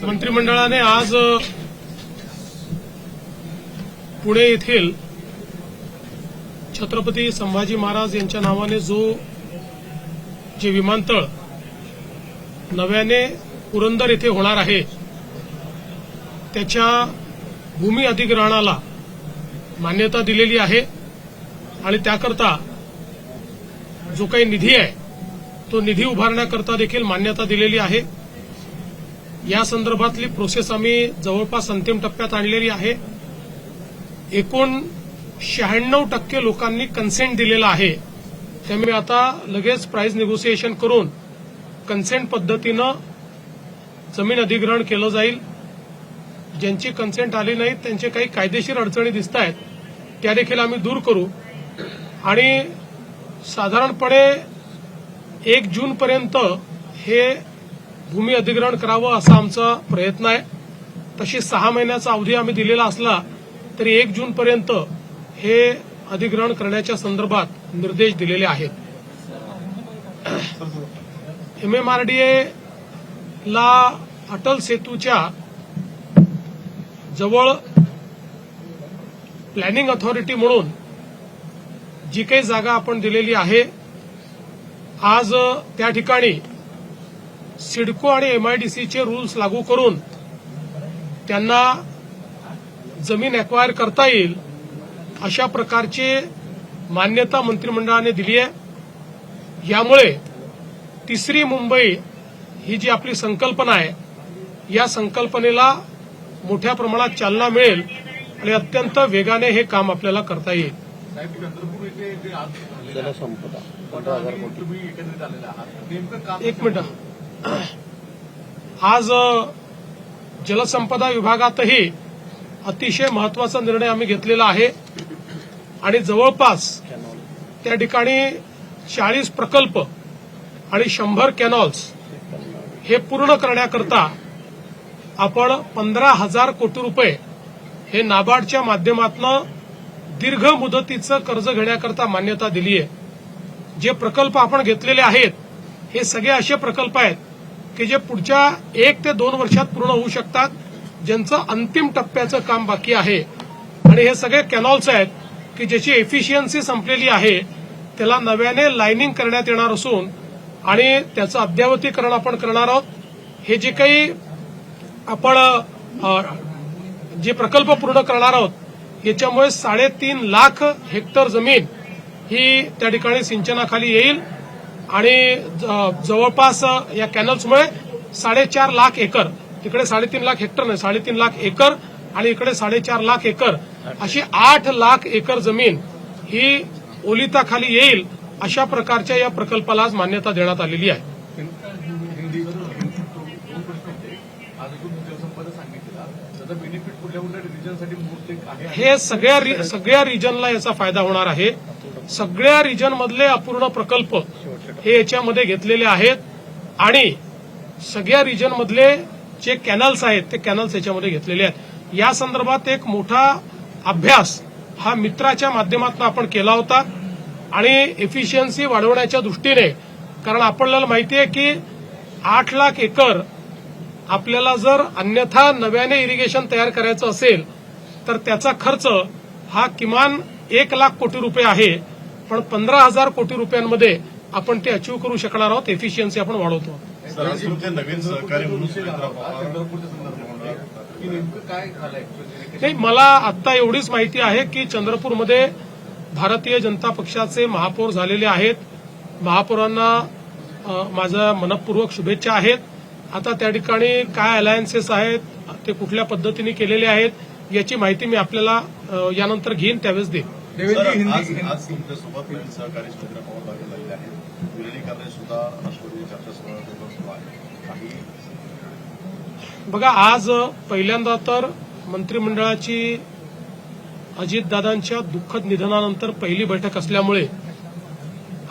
मंत्रिमंडळाने आज पुणे येथील छत्रपती संभाजी महाराज यांच्या नावाने जे विमानतळ नव्याने पुरंदर येथे होणार आहे त्याच्या भूमी अधिग्रहणाला मान्यता दिलेली आहे आणि त्याकरता जो काही निधी आहे तो निधी उभारण्याकरता देखील मान्यता दिलेली आहे। या संदर्भातली प्रोसेस आम्ही जवळपास अंतिम टप्प्यात आणलेली आहे। एकूण 96% लोकांनी कन्सेंट दिलेला आहे। त्यामुळे आता लगेच प्राइस निगोसिएशन करून कन्सेंट पद्धतीनं जमीन अधिग्रहण केलं जाईल। ज्यांची कन्सेंट आली नाही त्यांचे काही कायदेशीर अडचणी दिसत आहेत त्या देखील आम्ही दूर करू आणि साधारणपणे 1 जूनपर्यंत हे भूमी अधिग्रहण करावं असा आमचा प्रयत्न आहे। तशी 6 महिन्याचा अवधी आम्ही दिलेला असला तरी 1 जूनपर्यंत हे अधिग्रहण करण्याच्या संदर्भात निर्देश दिलेले आहेत। MMRDA ला अटल सेतूच्या जवळ प्लॅनिंग अथॉरिटी म्हणून जी काही जागा आपण दिलेली आहे आज त्या ठिकाणी सिडको आणि MIDCचे रूल्स लागू करून त्यांना जमीन अक्वायर करता येईल अशा प्रकारची मान्यता मंत्रिमंडळाने दिली आहे। यामुळे तिसरी मुंबई ही जी आपली संकल्पना आहे या संकल्पनेला मोठ्या प्रमाणात चालना मिळेल आणि अत्यंत वेगाने हे काम आपल्याला करता येईल। एक मिनिट, आज जलसंपदा विभागातही अतिशय महत्वाचा निर्णय आम्ही घेतलेला आहे आणि जवळपास त्या ठिकाणी 40 प्रकल्प आणि 100 कॅनॉल्स हे पूर्ण करण्याकरता आपण 15,000 कोटी रुपये हे नाबार्डच्या माध्यमातून दीर्घ मुदतीचं कर्ज घेण्याकरता मान्यता दिली आहे। जे प्रकल्प आपण घेतलेले आहेत हे सगळे असे प्रकल्प आहेत की जे पुढच्या 1 ते 2 वर्षात पूर्ण होऊ शकतात, ज्यांचं अंतिम टप्प्याचं काम बाकी आहे आणि हे सगळे कॅनॉल्स आहेत की ज्याची एफिशियन्सी संपलेली आहे, त्याला नव्याने लाईनिंग करण्यात येणार असून आणि त्याचं अद्ययावतीकरण आपण करणार आहोत। हे जे काही आपण जे प्रकल्प पूर्ण करणार आहोत याच्यामुळे 3.5 लाख हेक्टर जमीन ही त्या ठिकाणी सिंचनाखाली येईल आणि जवळपास या कॅनल्समुळे 4.5 लाख एकर, तिकडे 3.5 लाख हेक्टर नाही 3.5 लाख एकर आणि इकडे 4.5 लाख एकर अशी 8 लाख एकर जमीन ही ओलिताखाली येईल अशा प्रकारच्या या प्रकल्पाला आज मान्यता देण्यात आलेली आहे। हे सगळ्या रिजनला याचा फायदा होणार आहे। सगळ्या रिजनमधले अपूर्ण प्रकल्प हे याच्यामध्ये घेतलेले आहेत आणि सगळ्या रिजनमधले जे कॅनल्स आहेत ते कॅनल्स याच्यामध्ये घेतलेले आहेत। या संदर्भात एक मोठा अभ्यास हा मित्राच्या माध्यमातून आपण केला होता आणि एफिशियन्सी वाढवण्याच्या दृष्टीने, कारण आपल्याला माहिती आहे की 8 लाख एकर आपल्याला जर अन्यथा नव्याने इरिगेशन तयार करायचं असेल तर त्याचा खर्च हा किमान 1 लाख कोटी रुपये आहे, पण 15,000 कोटी रुपयांमध्ये आपण ते अचीव्ह करू शकणार आहोत। एफिशियन्सी आपण वाढवतो। नाही, मला आता एवढीच माहिती आहे की चंद्रपूरमध्ये भारतीय जनता पक्षाचे महापौर झालेले आहेत। महापौरांना माझ्या मनपूर्वक शुभेच्छा आहेत। आता त्या ठिकाणी काय अलायन्सेस आहेत ते कुठल्या पद्धतीने केलेले आहेत याची माहिती मी आपल्याला यानंतर घेईन, त्यावेळेस देईन। आज तुमच्यासोबत सहकारी सुरेंद्र पवार लागलेले आहेत, विलिनीकरण सुद्धा राष्ट्रवादी चर्चासभा। बघा, आज पहिल्यांदा तर मंत्रिमंडळाची अजितदादांच्या दुःखद निधनानंतर पहिली बैठक असल्यामुळे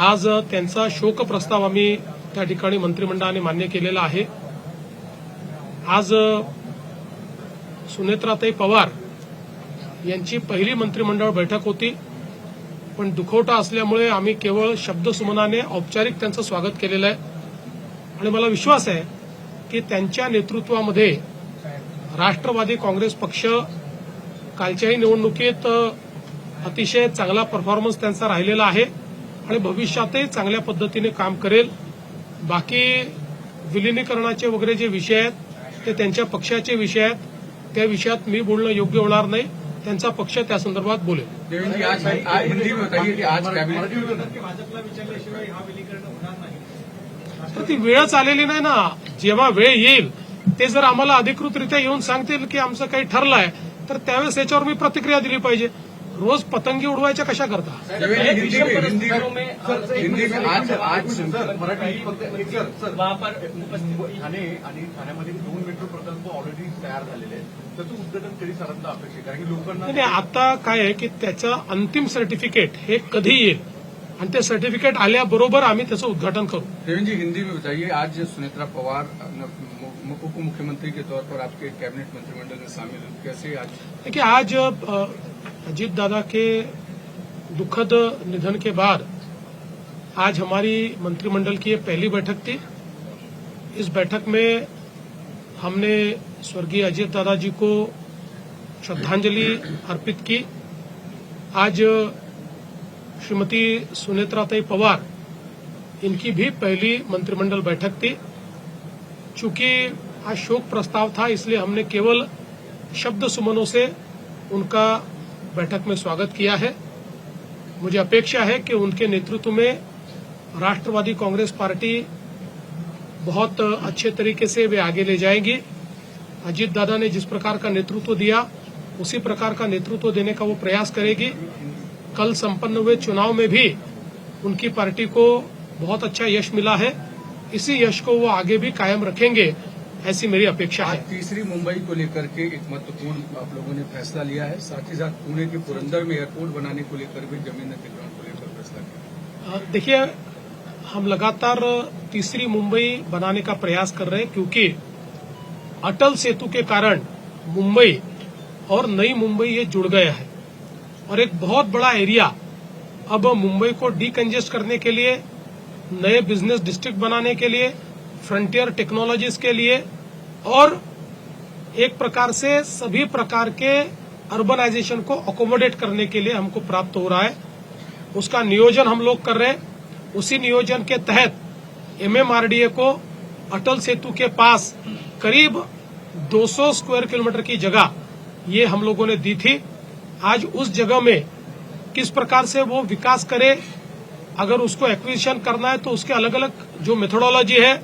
आज त्यांचा शोक प्रस्ताव आम्ही त्या ठिकाणी मंत्रिमंडळाने मान्य केलेला आहे। आज सुनेत्राताई पवार यांची पहिली मंत्रिमंडळ बैठक होती, पण दुखवटा असल्यामुळे आम्ही केवळ शब्दसुमनाने औपचारिक त्यांचं स्वागत केलेलं आहे आणि मला विश्वास आहे की त्यांच्या नेतृत्वामध्ये राष्ट्रवादी काँग्रेस पक्ष कालच्याही निवडणुकीत अतिशय चांगला परफॉर्मन्स त्यांचा राहिलेला आहे आणि भविष्यातही चांगल्या पद्धतीने काम करेल. बाकी विलिनीकरणाचे वगैरे जे विषय आहेत ते त्यांच्या पक्षाचे विषय आहेत. त्या विषयात मी बोलणं योग्य होणार नाही. त्यांचा पक्ष त्या संदर्भात बोलेल. देवेंद्र जी, आज हिंदी में बताइए कि आज कैबिनेट तर ती वेळच आलेली नाही ना. जेव्हा वेळ येईल ते जर आम्हाला अधिकृतरित्या येऊन सांगतील की आमचं काही ठरलं आहे तर त्यावेळेस याच्यावर मी प्रतिक्रिया दिली पाहिजे. रोज पतंगी उडवायच्या कशा करता. हिंदी में आज सर मराठी फक्त सर ठाणे आणि ठाण्यामध्ये 2 मेट्रो प्रकल्प ऑलरेडी तयार झालेले आहेत. त्याचं उद्घाटन कधी साधारणतः अपेक्षित कारण की लोकांना नाही, आता काय आहे की त्याचं अंतिम सर्टिफिकेट हे कधी येईल आणि ते सर्टिफिकेट आल्याबरोबर आम्ही त्याचं उद्घाटन करू. देवेंद्र जी, हिंदी में बताइए, आज सुनेत्रा पवार उप मुख्यमंत्री के तौर पर आपके कैबिनेट मंत्रिमंडल में शामिल हुए, कैसे आज? देखिए, आज अजीत दादा के दुखद निधन के बाद आज हमारी मंत्रिमंडल की ये पहली बैठक थी. इस बैठक में हमने स्वर्गीय अजीत दादा जी को श्रद्धांजलि अर्पित की. आज श्रीमती सुनेत्राताई पवार इनकी भी पहली मंत्रिमंडल बैठक थी. चूंकि आज शोक प्रस्ताव था इसलिए हमने केवल शब्द सुमनों से उनका बैठक में स्वागत किया है. मुझे अपेक्षा है कि उनके नेतृत्व में राष्ट्रवादी कांग्रेस पार्टी बहुत अच्छे तरीके से वे आगे ले जाएगी. अजीत दादा ने जिस प्रकार का नेतृत्व दिया उसी प्रकार का नेतृत्व देने का वो प्रयास करेगी. कल संपन्न हुए चुनाव में भी उनकी पार्टी को बहुत अच्छा यश मिला है. इसी यश को वो आगे भी कायम रखेंगे ऐसी मेरी अपेक्षा है. आज तीसरी मुंबई को लेकर के एक महत्वपूर्ण आप लोगों ने फैसला लिया है. साथ ही साथ पुणे के पुरंदर में एयरपोर्ट बनाने को लेकर भी जमीन अधिग्रहण को लेकर फैसला किया. देखिए, हम लगातार तीसरी मुंबई बनाने का प्रयास कर रहे हैं क्योंकि अटल सेतु के कारण मुंबई और नई मुंबई ये जुड़ गया है और एक बहुत बड़ा एरिया अब मुंबई को डीकंजेस्ट करने के लिए, नए बिजनेस डिस्ट्रिक्ट बनाने के लिए, फ्रंटियर टेक्नोलॉजीज के लिए और एक प्रकार से सभी प्रकार के अर्बनाइजेशन को अकोमोडेट करने के लिए हमको प्राप्त हो रहा है. उसका नियोजन हम लोग कर रहे हैं. उसी नियोजन के तहत एमएमआरडीए को अटल सेतु के पास करीब 200 स्क्वायर किलोमीटर की जगह ये हम लोगों ने दी थी. आज उस जगह में किस प्रकार से वो विकास करे, अगर उसको एक्विजिशन करना है तो उसके अलग अलग जो मेथोडोलॉजी है,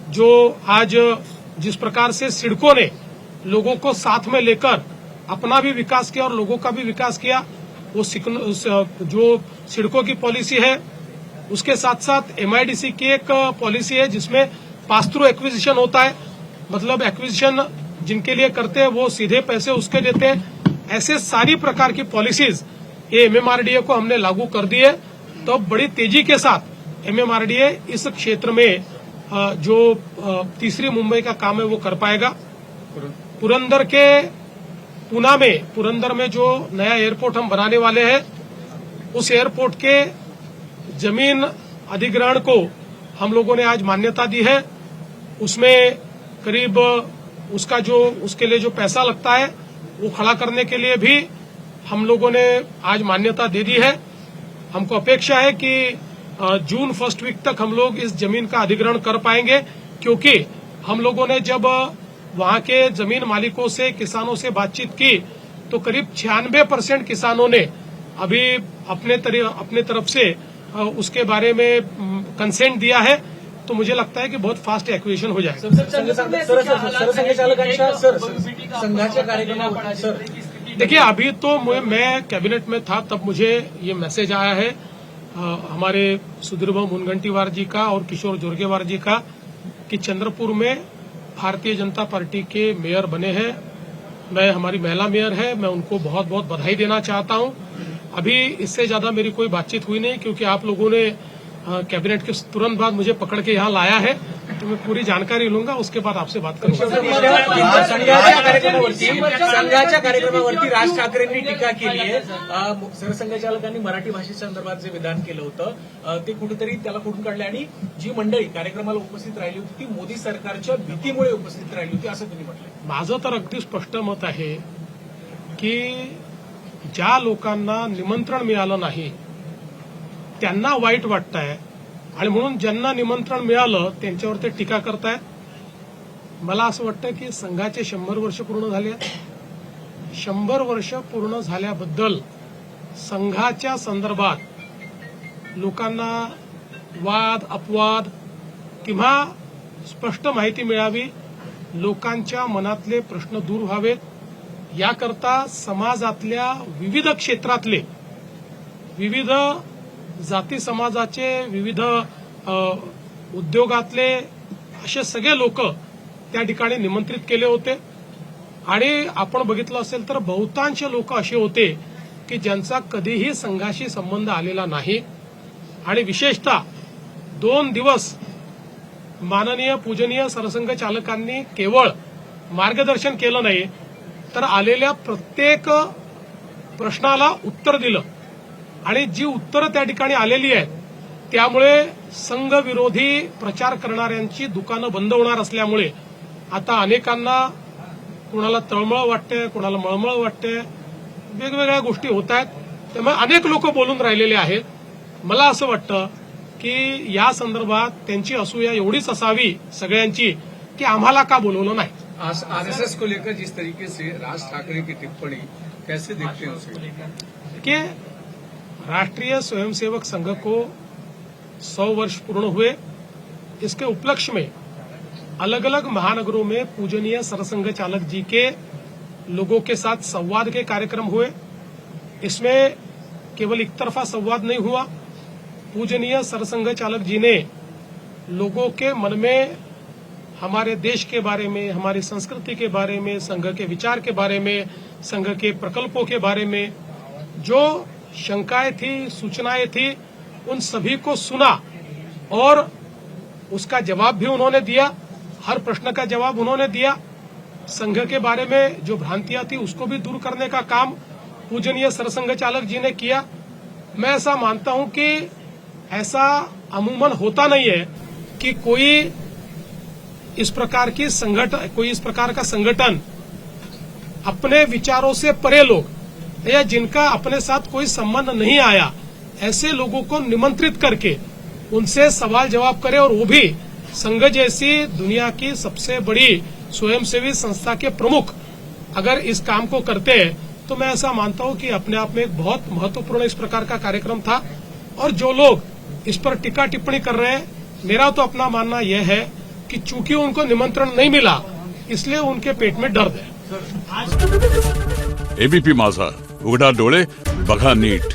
जो आज जिस प्रकार से सिडको ने लोगों को साथ में लेकर अपना भी विकास किया और लोगों का भी विकास किया, वो जो सिडको की पॉलिसी है उसके साथ साथ एमआईडीसी की एक पॉलिसी है जिसमें पास थ्रू एक्विजिशन होता है. मतलब एक्विजिशन जिनके लिए करते हैं वो सीधे पैसे उसके देते हैं. ऐसे सारी प्रकार की पॉलिसीज ये एमएमआरडीए को हमने लागू कर दी है. तो बड़ी तेजी के साथ एमएमआरडीए इस क्षेत्र में जो तीसरी मुंबई का काम है वो कर पाएगा. पुरंदर में जो नया एयरपोर्ट हम बनाने वाले हैं उस एयरपोर्ट के जमीन अधिग्रहण को हम लोगों ने आज मान्यता दी है. उसमें करीब उसके लिए जो पैसा लगता है वो खड़ा करने के लिए भी हम लोगों ने आज मान्यता दे दी है. हमको अपेक्षा है कि जून फर्स्ट वीक तक हम लोग इस जमीन का अधिग्रहण कर पाएंगे क्योंकि हम लोगों ने जब वहां के जमीन मालिकों से, किसानों से बातचीत की तो करीब 96% किसानों ने अभी अपने तरफ से उसके बारे में कंसेंट दिया है. तो मुझे लगता है कि बहुत फास्ट एक्विजिशन हो जाएगा. देखिए, अभी तो मैं कैबिनेट में था तब मुझे ये मैसेज आया है हमारे सुधीरभाऊ मुनगंटीवार जी का और किशोर जोरगेवार जी का कि चंद्रपुर में भारतीय जनता पार्टी के मेयर बने हैं. मैं हमारी महिला मेयर है, मैं उनको बहुत बहुत बधाई देना चाहता हूं. अभी इससे ज्यादा मेरी कोई बातचीत हुई नहीं क्योंकि आप लोगों ने कैबिनेट के तुरंत बाद मुझे पकड़ के यहां लाया है. तो मैं पूरी जानकारी लूंगा, उसके बाद आपसे बात करूंगा. संघाच्या कार्यक्रमावरती राज ठाकरेंनी टीका केली आहे. सरसंघचालकांनी मराठी भाषेसंदर्भात जे विधान केलं होतं ते कुठेतरी त्याला खोडून काढले आणि जी मंडळी कार्यक्रमाला उपस्थित राहिली होती ती मोदी सरकारच्या भीतीमुळे उपस्थित राहिली होती असं त्यांनी म्हटलंय. माझं तर अगदी स्पष्ट मत आहे की ज्या लोकांना निमंत्रण मिळालं नाही त्यांना वाईट वाटतंय आणि म्हणून ज्यांना निमंत्रण मिळालं त्यांच्यावर ते टीका करतायत. मला असं वाटतं की संघाचे 100 वर्ष पूर्ण झाले आहेत. 100 वर्ष पूर्ण झाल्याबद्दल संघाच्या संदर्भात लोकांना वाद अपवाद किंवा स्पष्ट माहिती मिळावी, लोकांच्या मनातले प्रश्न दूर व्हावेत, याकरता समाजातल्या विविध क्षेत्रातले, विविध जाती समाजाचे, विविध उद्योगातले असे सगळे लोक त्या ठिकाणी निमंत्रित केले होते. आणि आपण बघितलं असेल तर बहुतांश लोक असे होते की ज्यांचा कधीही संघाशी संबंध आलेला नाही. आणि विशेषतः 2 दिवस माननीय पूजनीय सरसंघ चालकांनी केवळ मार्गदर्शन केलं नाही तर आलेल्या प्रत्येक प्रश्नाला उत्तर दिलं. आणि जी उत्तरं त्या ठिकाणी आलेली आहेत त्यामुळे संघ विरोधी प्रचार करणाऱ्यांची दुकानं बंद होणार असल्यामुळे आता अनेकांना कुणाला तळमळ वाटते, कुणाला मळमळ वाटते, वेगवेगळ्या गोष्टी होत आहेत. त्यामुळे अनेक लोक बोलून राहिलेले आहेत. मला असं वाटतं की या संदर्भात त्यांची असूया एवढीच असावी सगळ्यांची की आम्हाला का बोलवलं नाही. आरएसएस को लेकर जिस तरीके से राज ठाकरे की टिप्पणी कैसे देखते हैं उसे? कि राष्ट्रीय स्वयंसेवक संघ को 100 वर्ष पूर्ण हुए. इसके उपलक्ष्य में अलग अलग महानगरों में पूजनीय सरसंघ चालक जी के लोगों के साथ संवाद के कार्यक्रम हुए. इसमें केवल एक तरफा संवाद नहीं हुआ. पूजनीय सरसंघ चालक जी ने लोगों के मन में हमारे देश के बारे में, हमारी संस्कृति के बारे में, संघ के विचार के बारे में, संघ के प्रकल्पों के बारे में जो शंकाएं थी, सूचनाएं थी, उन सभी को सुना और उसका जवाब भी उन्होंने दिया. हर प्रश्न का जवाब उन्होंने दिया. संघ के बारे में जो भ्रांतियां थी उसको भी दूर करने का काम पूजनीय सरसंघ चालक जी ने किया. मैं ऐसा मानता हूं कि ऐसा अमूमन होता नहीं है कि कोई इस प्रकार का संगठन अपने विचारों से परे लोग या जिनका अपने साथ कोई संबंध नहीं आया ऐसे लोगों को निमंत्रित करके उनसे सवाल जवाब करे और वो भी संघ जैसी दुनिया की सबसे बड़ी स्वयंसेवी संस्था के प्रमुख अगर इस काम को करते हैं तो मैं ऐसा मानता हूं कि अपने आप में एक बहुत महत्वपूर्ण इस प्रकार का कार्यक्रम था. और जो लोग इस पर टीका टिप्पणी कर रहे हैं, मेरा तो अपना मानना यह है कि चूंकि उनको निमंत्रण नहीं मिला इसलिए उनके पेट में दर्द है. एबीपी माझा, उघडा डोळे बघा नीट.